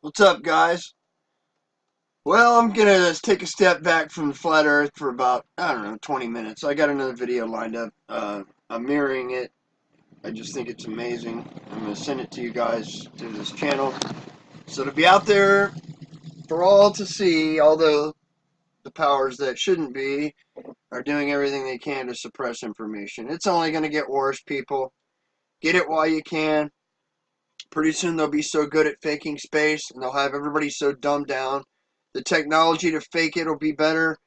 What's up, guys? Well, I'm gonna take a step back from the flat Earth for about, I don't know, 20 minutes. I got another video lined up. I'm mirroring it. I just think it's amazing. I'm gonna send it to you guys to this channel, so it'll be out there for all to see. Although the powers that shouldn't be are doing everything they can to suppress information. It's only gonna get worse, people. Get it while you can. Pretty soon they'll be so good at faking space, and they'll have everybody so dumbed down. The technology to fake it will be better.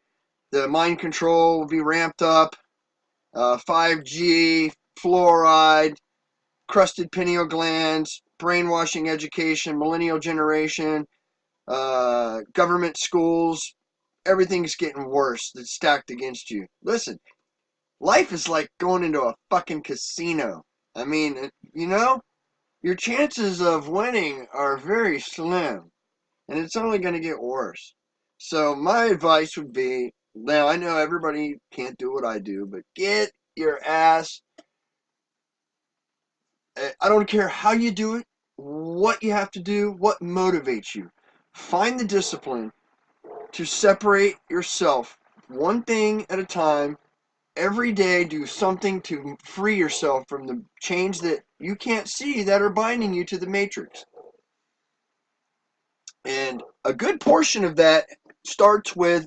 The mind control will be ramped up. 5G, fluoride, crusted pineal glands, brainwashing education, millennial generation, government schools. Everything's getting worse that's stacked against you. Listen, life is like going into a fucking casino. I mean, your chances of winning are very slim, and it's only going to get worse. So my advice would be, now I know everybody can't do what I do, but get your ass, I don't care how you do it, what you have to do, what motivates you. Find the discipline to separate yourself one thing at a time. Every day do something to free yourself from the chains that you can't see that are binding you to the matrix. And a good portion of that starts with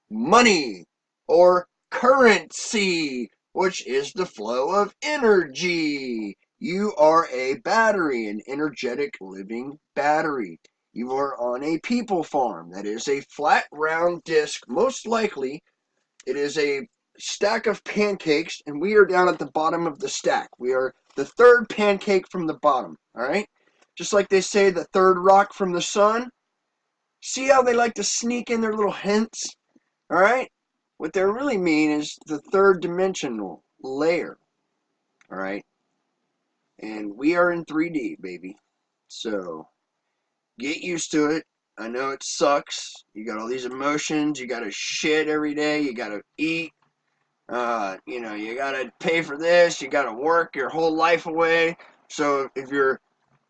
money or currency, which is the flow of energy. You are a battery, an energetic living battery. You are on a people farm. That is a flat round disc. Most likely, it is a stack of pancakes, and we are down at the bottom of the stack. We are the third pancake from the bottom, all right? Just like they say, the third rock from the sun. See how they like to sneak in their little hints? All right? What they really mean is the third dimensional layer. All right? And we are in 3D, baby. So get used to it. I know it sucks. You got all these emotions. You got to shit every day. You got to eat. You got to pay for this. You got to work your whole life away. So if you're,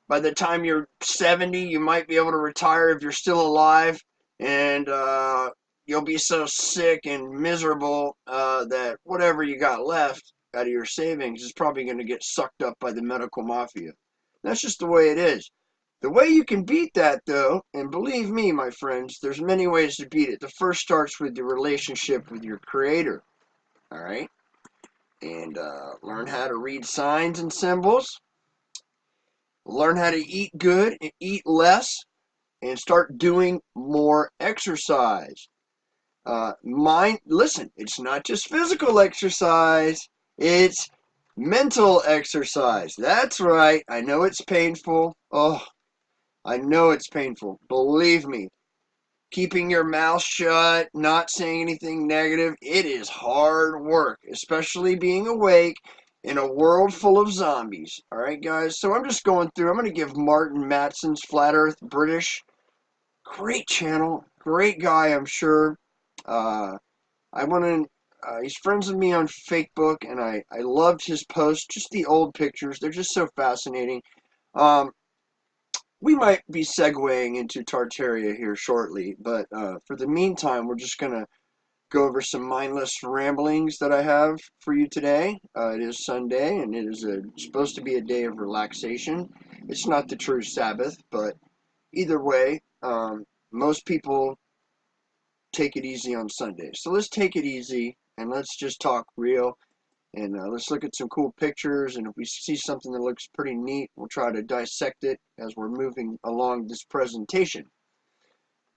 by the time you're 70, you might be able to retire if you're still alive. And you'll be so sick and miserable that whatever you got left out of your savings is probably going to get sucked up by the medical mafia. That's just the way it is. The way you can beat that, though, and believe me, my friends, there's many ways to beat it. The first starts with the relationship with your creator, all right? And learn how to read signs and symbols. Learn how to eat good and eat less, and start doing more exercise. Listen, it's not just physical exercise, it's mental exercise. That's right. I know it's painful. Oh, I know it's painful. Believe me. Keeping your mouth shut, not saying anything negative, it is hard work, especially being awake in a world full of zombies. All right, guys? So I'm just going through. I'm going to give Martin Matson's Flat Earth British. Great channel. Great guy, I'm sure. Uh, I went in. He's friends with me on Facebook, and I loved his posts. Just the old pictures. They're just so fascinating. Um, we might be segueing into Tartaria here shortly, but for the meantime, we're just going to go over some mindless ramblings that I have for you today. It is Sunday, and it is supposed to be a day of relaxation. It's not the true Sabbath, but either way, most people take it easy on Sunday. So let's take it easy, and let's just talk real. And let's look at some cool pictures, and if we see something that looks pretty neat, we'll try to dissect it as we're moving along this presentation.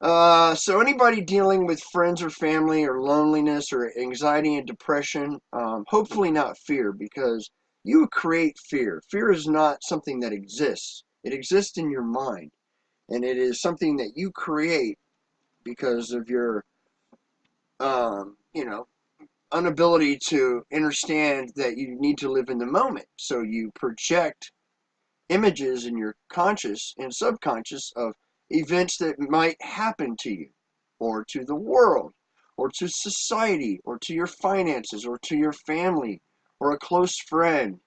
So anybody dealing with friends or family or loneliness or anxiety and depression, hopefully not fear, because you create fear. Fear is not something that exists. It exists in your mind, and it is something that you create because of your, um, you know, inability to understand that you need to live in the moment. So you project images in your conscious and subconscious of events that might happen to you or to the world or to society or to your finances or to your family or a close friend.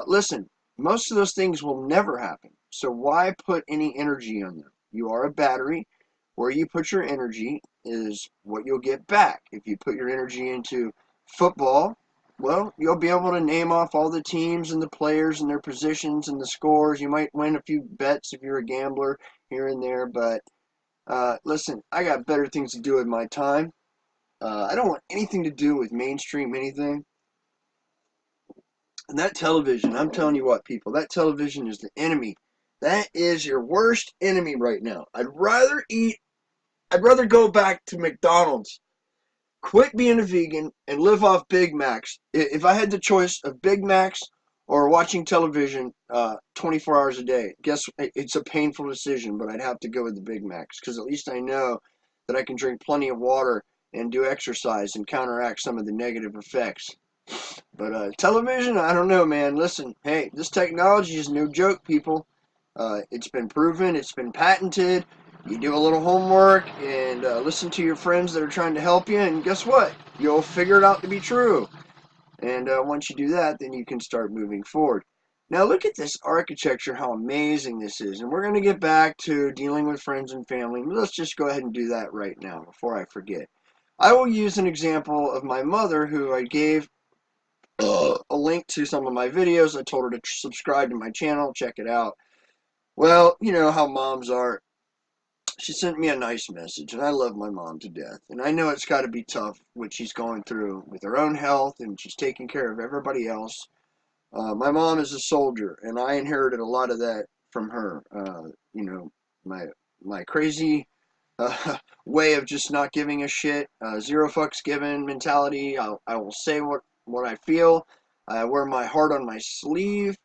Listen, most of those things will never happen. So why put any energy on them? You are a battery. Where you put your energy is what you'll get back. If you put your energy into football, well, you'll be able to name off all the teams and the players and their positions and the scores. You might win a few bets if you're a gambler here and there, but listen, I got better things to do with my time. I don't want anything to do with mainstream anything. And that television, I'm telling you what, people, that television is the enemy. That is your worst enemy right now. I'd rather go back to McDonald's, quit being a vegan, and live off Big Macs. If I had the choice of Big Macs or watching television 24 hours a day, guess it's a painful decision, but I'd have to go with the Big Macs because at least I know that I can drink plenty of water and do exercise and counteract some of the negative effects. But television, I don't know, man. Listen, hey, this technology is no joke, people. It's been proven, it's been patented. You do a little homework and listen to your friends that are trying to help you, and guess what? You'll figure it out to be true. And once you do that, then you can start moving forward. Now look at this architecture, how amazing this is. And we're going to get back to dealing with friends and family. Let's just go ahead and do that right now before I forget. I will use an example of my mother, who I gave a link to some of my videos. I told her to subscribe to my channel, check it out. Well, you know how moms are. She sent me a nice message, and I love my mom to death. And I know it's got to be tough what she's going through with her own health, and she's taking care of everybody else. My mom is a soldier, and I inherited a lot of that from her. You know, my crazy way of just not giving a shit, zero fucks given mentality. I will say what I feel. I wear my heart on my sleeve.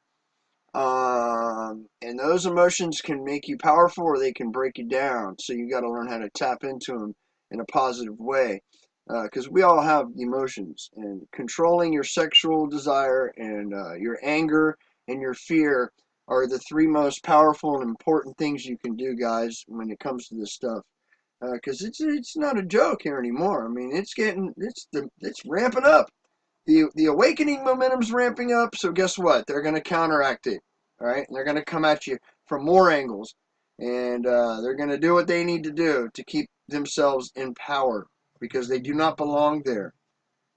And those emotions can make you powerful or they can break you down. So you got to learn how to tap into them in a positive way. Because we all have emotions, and controlling your sexual desire and your anger and your fear are the three most powerful and important things you can do, guys, when it comes to this stuff. Because it's not a joke here anymore. I mean, it's ramping up. The awakening momentum's ramping up, so guess what? They're going to counteract it, all right? And they're going to come at you from more angles, and they're going to do what they need to do to keep themselves in power, because they do not belong there,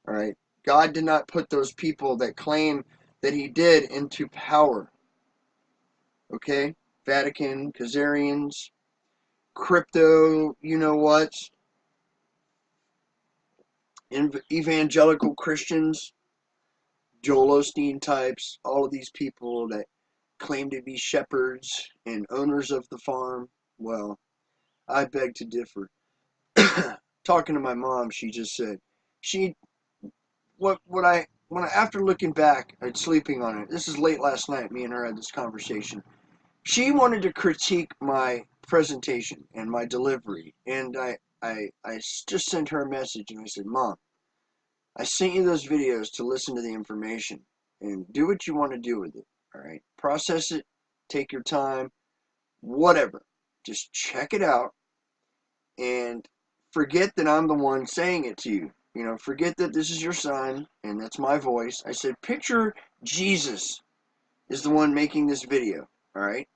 all right? God did not put those people that claim that he did into power, okay? Vatican, Khazarians, crypto, you know what? Evangelical Christians, Joel Osteen types, all of these people that claim to be shepherds and owners of the farm. Well, I beg to differ. Talking to my mom, she just said, she, when I, after looking back and sleeping on it, this is late last night, me and her had this conversation. She wanted to critique my presentation and my delivery, and I just sent her a message and I said, Mom, I sent you those videos to listen to the information and do what you want to do with it. All right. Process it. Take your time. Whatever. Just check it out and forget that I'm the one saying it to you. You know, forget that this is your son and that's my voice. I said, picture Jesus is the one making this video. All right.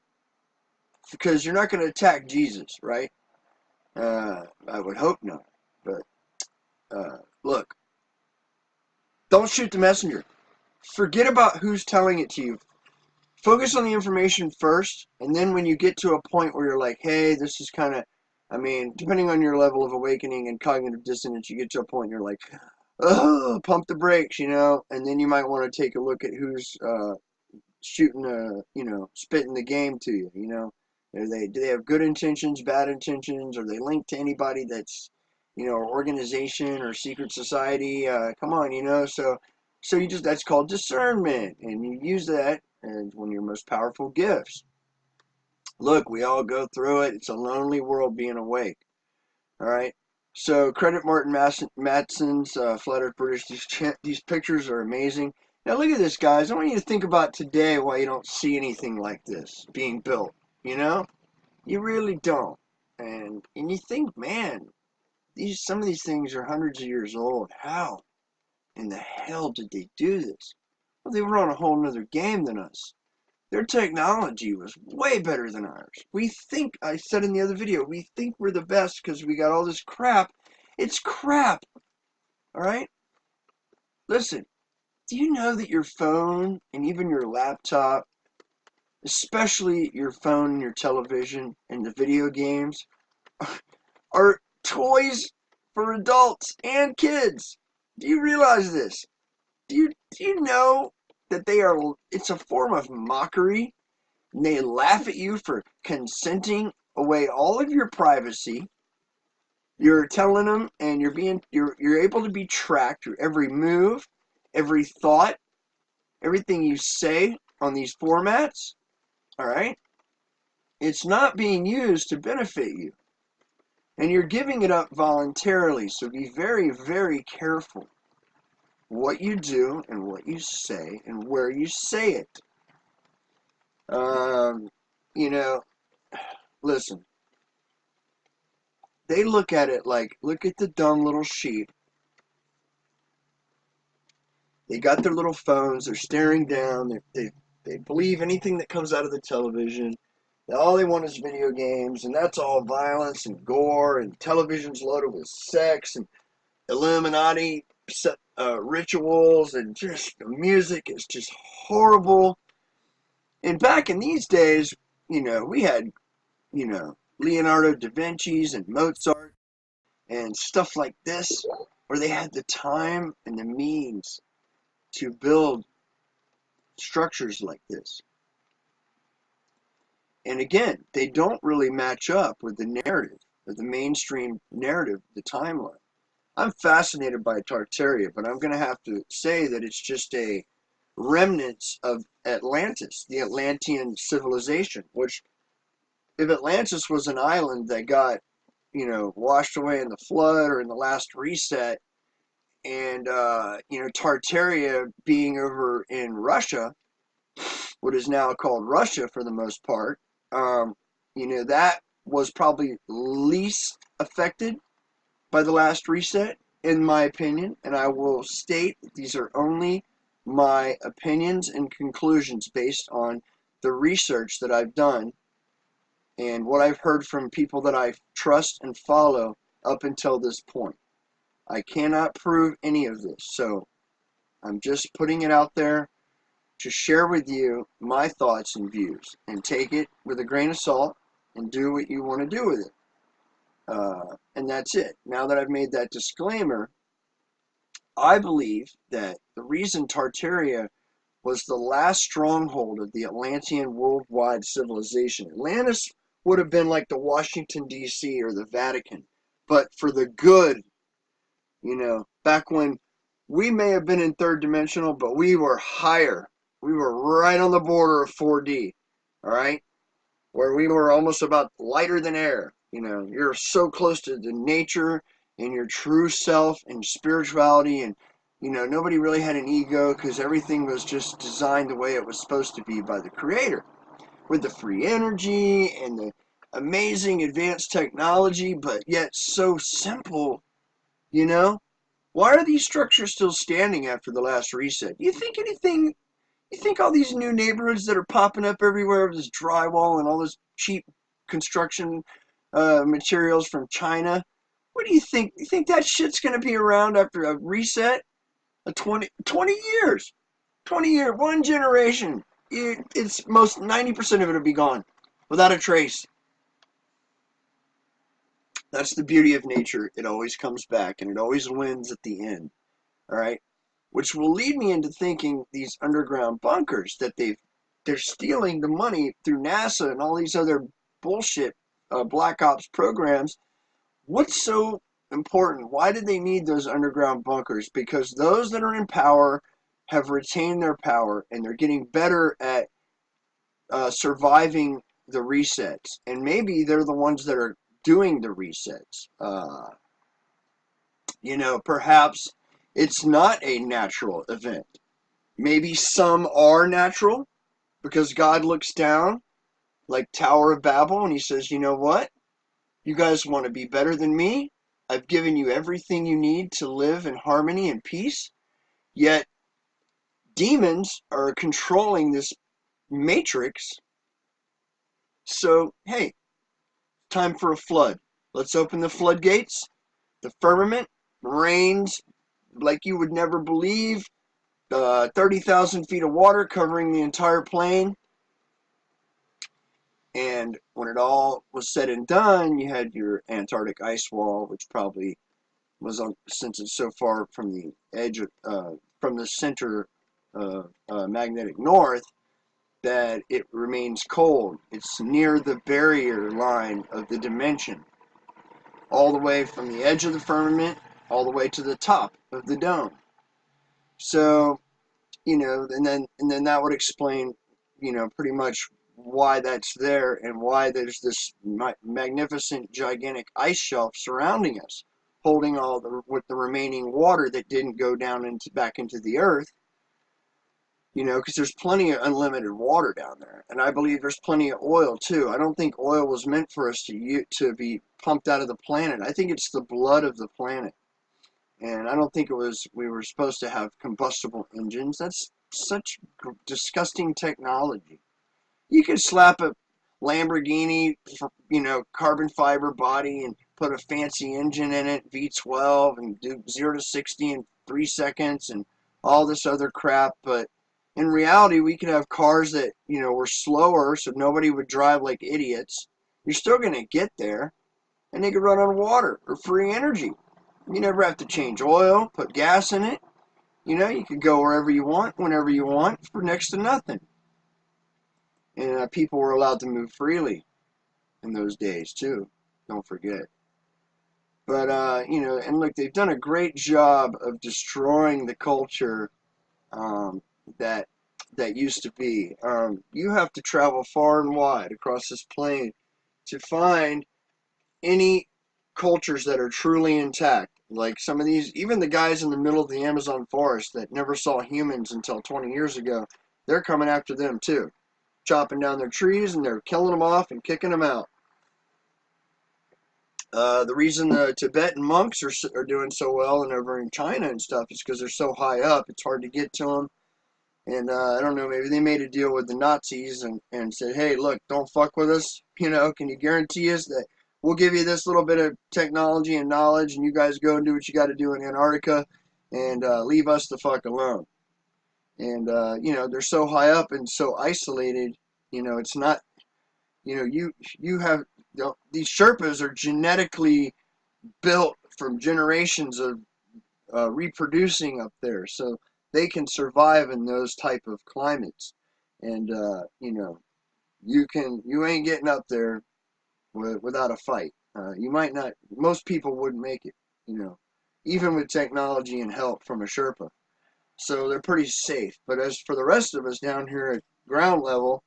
Because you're not going to attack Jesus, right? I would hope not. But look, don't shoot the messenger. Forget about who's telling it to you. Focus on the information first, and then when you get to a point where you're like, hey, this is kind of, I mean, depending on your level of awakening and cognitive dissonance, you get to a point and you're like, oh, pump the brakes, you know, and then you might want to take a look at who's shooting, spitting the game to you, you know. Do they have good intentions, bad intentions? Are they linked to anybody that's, you know, organization or secret society? Come on, you know, so you just, that's called discernment, and you use that as one of your most powerful gifts. Look, we all go through it. It's a lonely world being awake. All right. So credit Martin Matson's Flat Earth British. These pictures are amazing. Now look at this, guys. I want you to think about today why you don't see anything like this being built. You know, you really don't. And you think, man, some of these things are hundreds of years old. How in the hell did they do this? Well, they were on a whole nother game than us. Their technology was way better than ours. We think, I said in the other video, we think we're the best because we got all this crap. It's crap, all right? Listen, do you know that your phone and even your laptop, especially your phone and your television and the video games, are toys for adults and kids? Do you realize this? Do you know that it's a form of mockery? And they laugh at you for consenting away all of your privacy. You're telling them, and you're able to be tracked. Your every move, every thought, everything you say on these formats. All right, it's not being used to benefit you, and you're giving it up voluntarily. So be very, very careful what you do and what you say and where you say it. You know, listen. They look at it like, look at the dumb little sheep. They got their little phones. They're staring down. They believe anything that comes out of the television. All they want is video games, and that's all violence and gore, and television's loaded with sex and Illuminati rituals, and just the music is just horrible. And back in these days, we had, Leonardo da Vinci's and Mozart and stuff like this, where they had the time and the means to build structures like this. And again, they don't really match up with the narrative, or the mainstream narrative, the timeline. I'm fascinated by Tartaria, but I'm going to have to say that it's just a remnants of Atlantis, the Atlantean civilization, which, if Atlantis was an island that got, washed away in the flood or in the last reset, and, Tartaria being over in Russia, what is now called Russia for the most part, that was probably least affected by the last reset, in my opinion. And I will state that these are only my opinions and conclusions based on the research that I've done and what I've heard from people that I trust and follow up until this point. I cannot prove any of this, so I'm just putting it out there to share with you my thoughts and views, and take it with a grain of salt and do what you want to do with it. And that's it. Now that I've made that disclaimer, I believe that the reason Tartaria was the last stronghold of the Atlantean worldwide civilization. Atlantis would have been like the Washington, D.C. or the Vatican, but for the good, back when we may have been in third dimensional, but we were higher. We were right on the border of 4D, all right? Where we were almost about lighter than air. You're so close to the nature and your true self and spirituality, and, nobody really had an ego because everything was just designed the way it was supposed to be by the Creator, with the free energy and the amazing advanced technology, but yet so simple, Why are these structures still standing after the last reset? You think all these new neighborhoods that are popping up everywhere with this drywall and all this cheap construction materials from China, what do you think? You think that shit's going to be around after a reset? 20 years. 20 year, one generation. It's most 90% of it will be gone without a trace. That's the beauty of nature. It always comes back, and it always wins at the end. All right? Which will lead me into thinking these underground bunkers that they're stealing the money through NASA and all these other bullshit Black Ops programs. What's so important? Why do they need those underground bunkers? Because those that are in power have retained their power, and they're getting better at surviving the resets. And maybe they're the ones that are doing the resets. Perhaps it's not a natural event. Maybe some are natural because God looks down like Tower of Babel and he says, you know what? You guys want to be better than me? I've given you everything you need to live in harmony and peace. Yet demons are controlling this matrix. So, hey, time for a flood. Let's open the floodgates. The firmament rains like you would never believe. 30,000 feet of water covering the entire plain. And when it all was said and done, you had your Antarctic ice wall, which probably was on, since it's so far from the edge of, from the center magnetic north, that it remains cold. It's near the barrier line of the dimension, all the way from the edge of the firmament all the way to the top of the dome. So, and then that would explain, pretty much why that's there and why there's this magnificent, gigantic ice shelf surrounding us, holding all with the remaining water that didn't go down back into the earth. Because there's plenty of unlimited water down there, and I believe there's plenty of oil too. I don't think oil was meant for us to be pumped out of the planet. I think it's the blood of the planet, and I don't think we were supposed to have combustible engines. That's such disgusting technology. You could slap a Lamborghini, carbon fiber body and put a fancy engine in it, V12, and do 0 to 60 in 3 seconds and all this other crap. But in reality, we could have cars that, were slower so nobody would drive like idiots. You're still going to get there, and they could run on water or free energy. You never have to change oil, put gas in it. You could go wherever you want, whenever you want, for next to nothing. And people were allowed to move freely in those days too. Don't forget. But and look, they've done a great job of destroying the culture that used to be. You have to travel far and wide across this plain to find any cultures that are truly intact. Like some of these, even the guys in the middle of the Amazon forest that never saw humans until 20 years ago, they're coming after them too. Chopping down their trees, and they're killing them off and kicking them out. The reason the Tibetan monks are doing so well and over in China and stuff is because they're so high up. It's hard to get to them. And I don't know, maybe they made a deal with the Nazis and said, hey, look, don't fuck with us. Can you guarantee us that we'll give you this little bit of technology and knowledge, and you guys go and do what you got to do in Antarctica, and leave us the fuck alone. And, they're so high up and so isolated, it's not, you have, these Sherpas are genetically built from generations of reproducing up there, so they can survive in those type of climates. And, you ain't getting up there without a fight. You might not, most people wouldn't make it, even with technology and help from a Sherpa. So they're pretty safe. But as for the rest of us down here at ground level,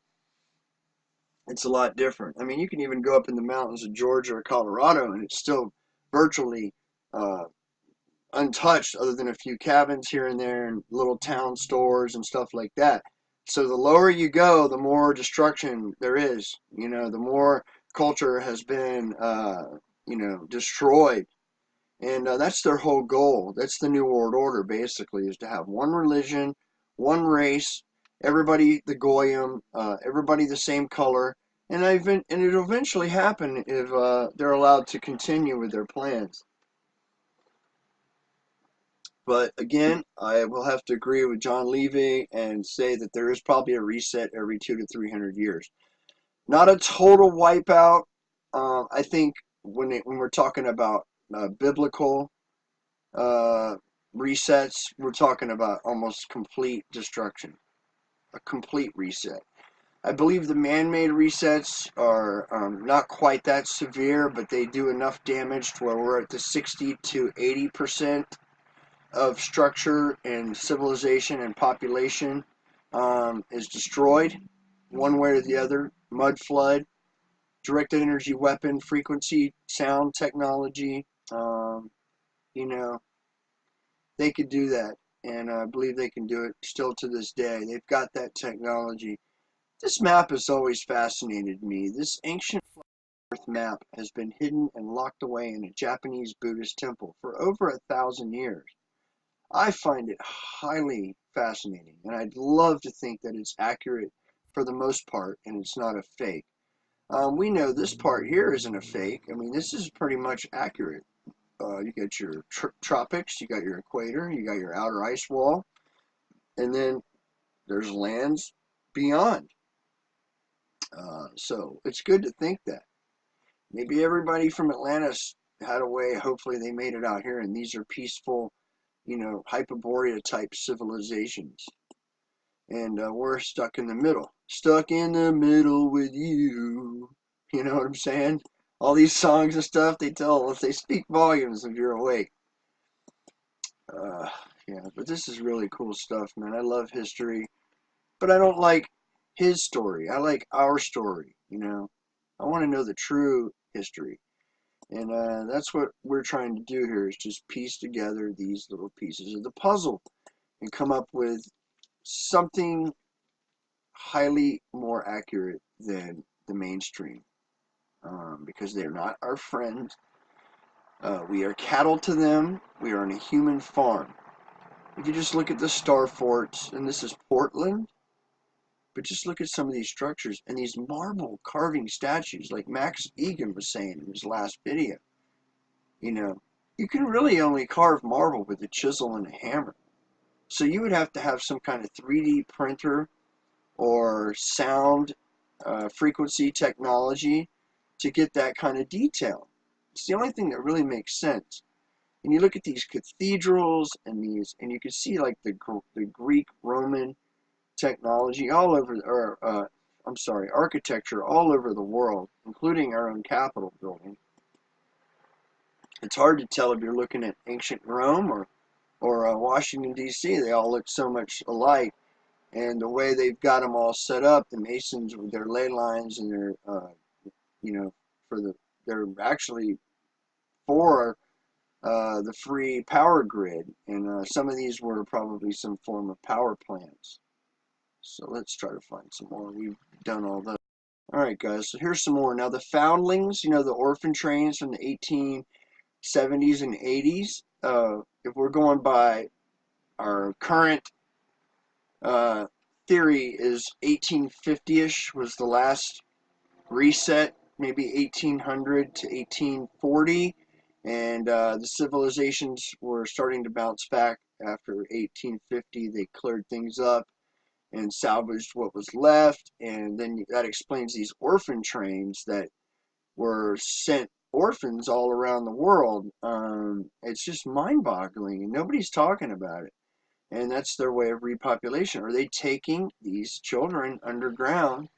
it's a lot different. I mean, you can even go up in the mountains of Georgia or Colorado, and it's still virtually untouched, other than a few cabins here and there and little town stores and stuff like that. So the lower you go, the more destruction there is. The more culture has been, destroyed. And that's their whole goal. That's the New World Order, basically, is to have one religion, one race, everybody the Goyim, everybody the same color. And it'll eventually happen if they're allowed to continue with their plans. But again, I will have to agree with John Levy and say that there is probably a reset every 200 to 300 years. Not a total wipeout. I think when we're talking about biblical resets, we're talking about almost complete destruction, a complete reset. I believe the man-made resets are not quite that severe, but they do enough damage to where we're at the 60 to 80% of structure and civilization and population is destroyed one way or the other. Mud flood, directed energy weapon, frequency, sound technology, they could do that, and I believe they can do it still to this day. They've got that technology. This map has always fascinated me. This ancient Earth map has been hidden and locked away in a Japanese Buddhist temple for over 1,000 years. I find it highly fascinating, and I'd love to think that it's accurate for the most part, and it's not a fake. We know this part here isn't a fake. I mean, this is pretty much accurate. You got your tropics, you got your equator, you got your outer ice wall, and then there's lands beyond. So it's good to think that. Maybe everybody from Atlantis had a way, hopefully they made it out here, and these are peaceful, Hyperborea type civilizations. And we're stuck in the middle. Stuck in the middle with you. You know what I'm saying? All these songs and stuff, they speak volumes if you're awake. Yeah, but this is really cool stuff, man. I love history. But I don't like his story. I like our story, I want to know the true history. And that's what we're trying to do here, is just piece together these little pieces of the puzzle and come up with something highly more accurate than the mainstream, because they're not our friends. We are cattle to them. We are on a human farm. If you just look at the star forts, and this is Portland, but just look at some of these structures and these marble carving statues, like Max Egan was saying in his last video. You can really only carve marble with a chisel and a hammer. So you would have to have some kind of 3D printer or sound frequency technology to get that kind of detail. It's the only thing that really makes sense. And you look at these cathedrals and you can see like the Greek Roman technology all over, architecture all over the world, including our own Capitol building. It's hard to tell if you're looking at ancient Rome or Washington, D.C. They all look so much alike. And the way they've got them all set up, the masons with their ley lines and their, they're actually for the free power grid. And some of these were probably some form of power plants. So let's try to find some more. We've done all that. All right, guys, so here's some more. Now, the foundlings, the orphan trains from the 1870s and 80s, if we're going by our current theory, is 1850-ish was the last reset, maybe 1800 to 1840, and the civilizations were starting to bounce back after 1850. They cleared things up and salvaged what was left, and then that explains these orphan trains that were sent orphans all around the world. It's just mind-boggling, and nobody's talking about it. And that's their way of repopulation. Are they taking these children underground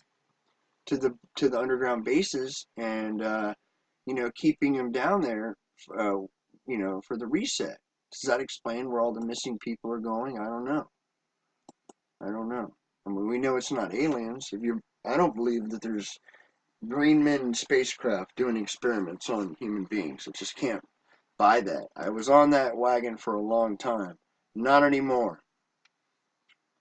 to the underground bases and keeping them down there, for the reset? Does that explain where all the missing people are going? I don't know. I mean, we know it's not aliens. I don't believe that there's green men in spacecraft doing experiments on human beings. I just can't buy that. I was on that wagon for a long time. Not anymore.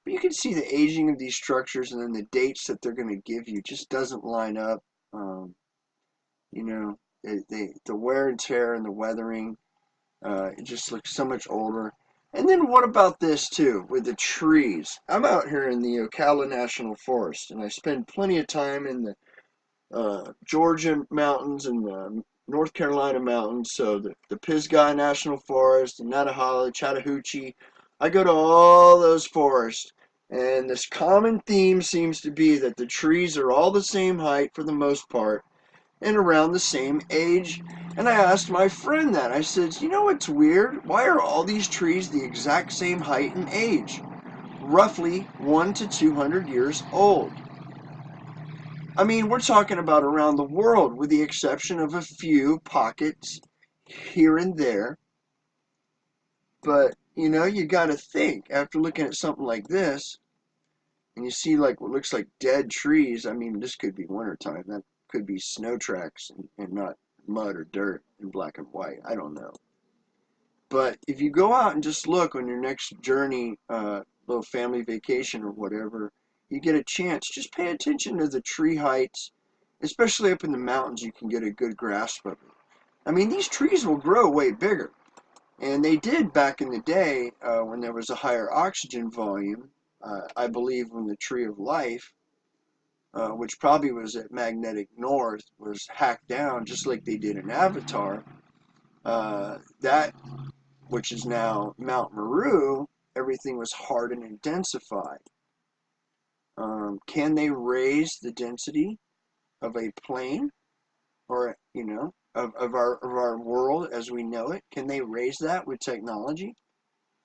But you can see the aging of these structures, and then the dates that they're going to give you just doesn't line up. The wear and tear and the weathering, it just looks so much older. And then what about this too, with the trees? I'm out here in the Ocala National Forest, and I spend plenty of time in the Georgia mountains and the North Carolina mountains. So the Pisgah National Forest, the Natahala, Chattahoochee. I go to all those forests, and this common theme seems to be that the trees are all the same height for the most part, and around the same age. And I asked my friend that. I said, what's weird? Why are all these trees the exact same height and age? Roughly 1 to 200 years old. I mean, we're talking about around the world, with the exception of a few pockets here and there. But, you got to think, after looking at something like this, and you see like what looks like dead trees. I mean, this could be wintertime. That could be snow tracks and not mud or dirt in black and white. I don't know. But if you go out and just look on your next journey, little family vacation or whatever, you get a chance, just pay attention to the tree heights, especially up in the mountains. You can get a good grasp of it. I mean, these trees will grow way bigger. And they did back in the day when there was a higher oxygen volume. I believe when the tree of life which probably was at magnetic north, was hacked down just like they did in Avatar. That, which is now Mount Meru, everything was hardened and densified. Can they raise the density of a plane, or of our world as we know it? Can they raise that with technology?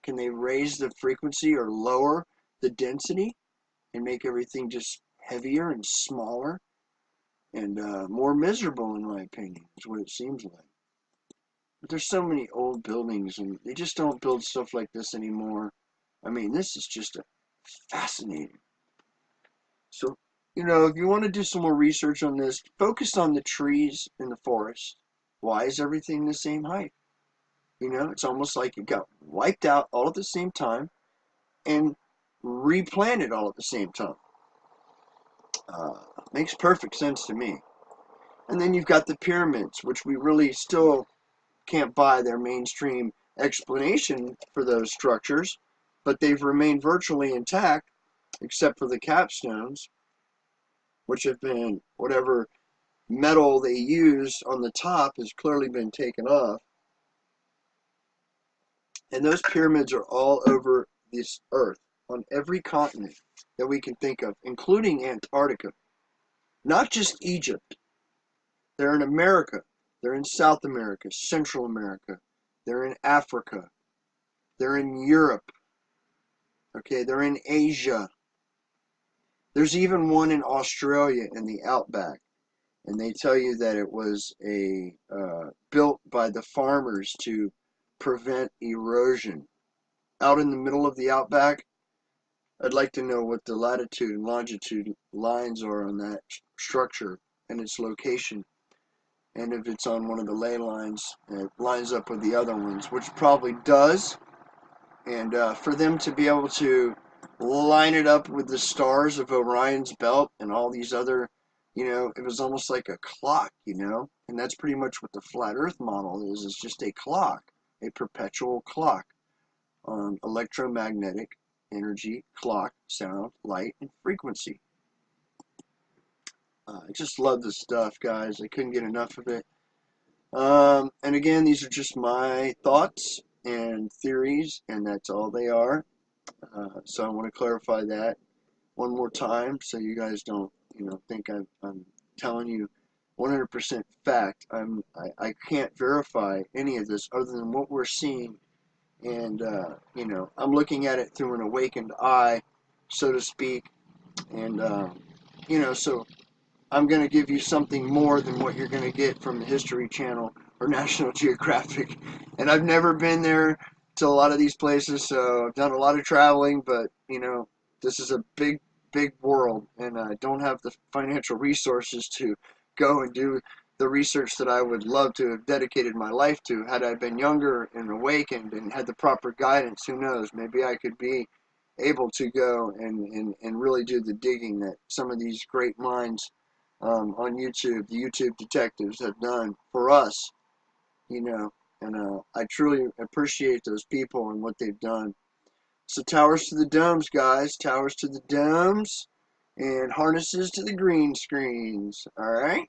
Can they raise the frequency or lower the density and make everything just heavier and smaller and more miserable, in my opinion, is what it seems like. But there's so many old buildings, and they just don't build stuff like this anymore. I mean, this is just fascinating. So, if you want to do some more research on this, focus on the trees in the forest. Why is everything the same height? It's almost like it got wiped out all at the same time and replanted all at the same time. Makes perfect sense to me. And then you've got the pyramids, which we really still can't buy their mainstream explanation for those structures, but they've remained virtually intact, except for the capstones, which have been, whatever metal they used on the top has clearly been taken off. And those pyramids are all over this earth, on every continent that we can think of, including Antarctica. Not just Egypt. They're in America. They're in South America, Central America. They're in Africa. They're in Europe. Okay, they're in Asia. There's even one in Australia in the outback. And they tell you that it was built by the farmers to prevent erosion. Out in the middle of the outback, I'd like to know what the latitude and longitude lines are on that structure and its location. And if it's on one of the ley lines, it lines up with the other ones, which probably does. And for them to be able to line it up with the stars of Orion's belt and all these other, it was almost like a clock, and that's pretty much what the flat earth model is. It's just a clock, a perpetual clock on electromagnetic energy, clock, sound, light, and frequency. I just love this stuff, guys. I couldn't get enough of it. And again, these are just my thoughts and theories, and that's all they are. So I want to clarify that one more time, so you guys don't, think I'm telling you 100% fact. I can't verify any of this other than what we're seeing, and I'm looking at it through an awakened eye, so to speak, and so I'm going to give you something more than what you're going to get from the History Channel or National Geographic. And I've never been there to a lot of these places, so I've done a lot of traveling, but, this is a big, big world, and I don't have the financial resources to go and do the research that I would love to have dedicated my life to. Had I been younger and awakened and had the proper guidance, who knows, maybe I could be able to go and really do the digging that some of these great minds on YouTube, the YouTube detectives, have done for us, and I truly appreciate those people and what they've done. So towers to the domes, guys, towers to the domes, and harnesses to the green screens, alright?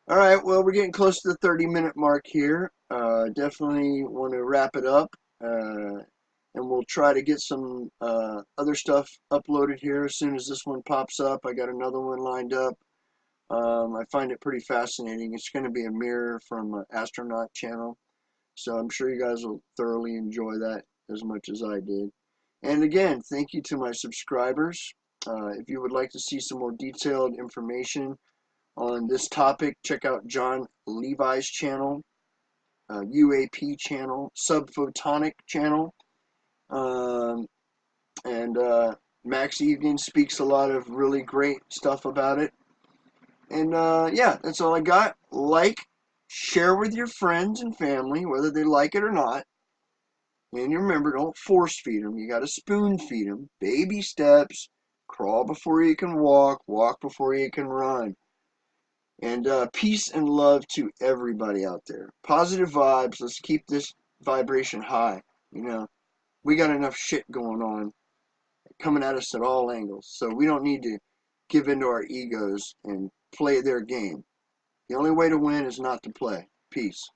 Alright, well, we're getting close to the 30-minute mark here. Definitely want to wrap it up, and we'll try to get some other stuff uploaded here as soon as this one pops up. I got another one lined up. I find it pretty fascinating. It's going to be a mirror from Astronaut Channel, so I'm sure you guys will thoroughly enjoy that as much as I did. And again, thank you to my subscribers. If you would like to see some more detailed information on this topic, check out John Levi's channel, UAP channel, Subphotonic channel, and Max Egan speaks a lot of really great stuff about it. And yeah, that's all I got. Like, share with your friends and family, whether they like it or not. And you remember, don't force feed them. You got to spoon feed them. Baby steps. Crawl before you can walk. Walk before you can run. And peace and love to everybody out there. Positive vibes. Let's keep this vibration high. We got enough shit going on, coming at us at all angles. So we don't need to give in to our egos and play their game. The only way to win is not to play. Peace.